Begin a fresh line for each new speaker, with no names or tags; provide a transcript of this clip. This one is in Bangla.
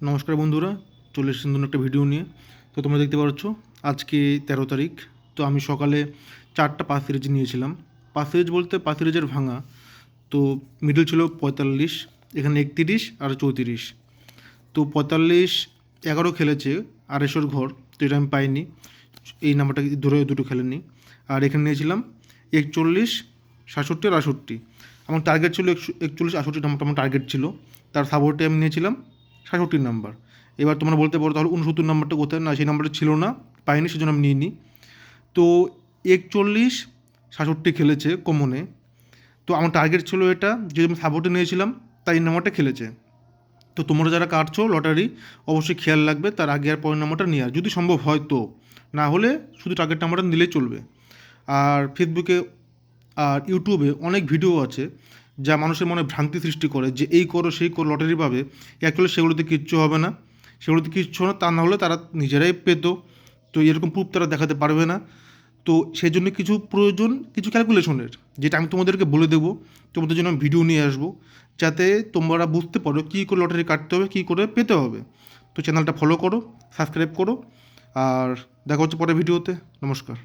নমস্কার বন্ধুরা, চলে এসেছি নতুন একটা ভিডিও নিয়ে। তো তোমরা দেখতে পাচ্ছ আজকে 13 তারিখ। তো আমি সকালে 4টা পাস সিরিজ নিয়েছিলাম। পাস সিরিজ বলতে পাস সিরিজের ভাঙা। তো মিডল ছিল 45, এখানে 31 আর 34। তো 45 11 খেলেছে 250 ঘর, তো এটা আমি পাইনি, এই নাম্বারটা ধরে দুটো খেলেনি। আর এখানে নিয়েছিলাম 41 67 আর 68। আমার টার্গেট ছিল 41 68 নাম্বারটা আমার টার্গেট ছিল। তার সাপোর্টে আমি নিয়েছিলাম 67 নাম্বার। এবার তোমরা বলতে পারো তাহলে 69 নাম্বারটা কোথায়, না সেই নাম্বারটা ছিল না, পাইনি, সেজন্য আমি নিইনি। তো 41 67 খেলেছে কমনে। তো আমার টার্গেট ছিল এটা, যদি আমি সাপোর্টে নিয়েছিলাম তাই এই নাম্বারটা খেলেছে। তো তোমরা যারা কাটছো লটারি অবশ্যই খেয়াল রাখবে তার আগে আর পরের নাম্বারটা নেওয়ার, যদি সম্ভব হয় তো, না হলে শুধু টার্গেট নাম্বারটা নিলেই চলবে। আর ফেসবুকে আর ইউটিউবে অনেক ভিডিও আছে যা মানুষের মনে ভ্রান্তি সৃষ্টি করে যে এই করো সেই করো লটারি পাবে। অ্যাকচুয়ালি সেগুলোতে কিচ্ছু হবে না, সেগুলোতে কিচ্ছু না, তা না হলে তারা নিজেরাই পেত। তো এরকম প্রুফ তারা দেখাতে পারবে না। তো সেই জন্য কিছু প্রয়োজন, কিছু ক্যালকুলেশনের, যেটা আমি তোমাদেরকে বলে দেবো। তোমাদের জন্য আমি ভিডিও নিয়ে আসবো যাতে তোমরা বুঝতে পারো কী করে লটারি কাটতে হবে, কী করে পেতে হবে। তো চ্যানেলটা ফলো করো, সাবস্ক্রাইব করো, আর দেখা হচ্ছে পরের ভিডিওতে। নমস্কার।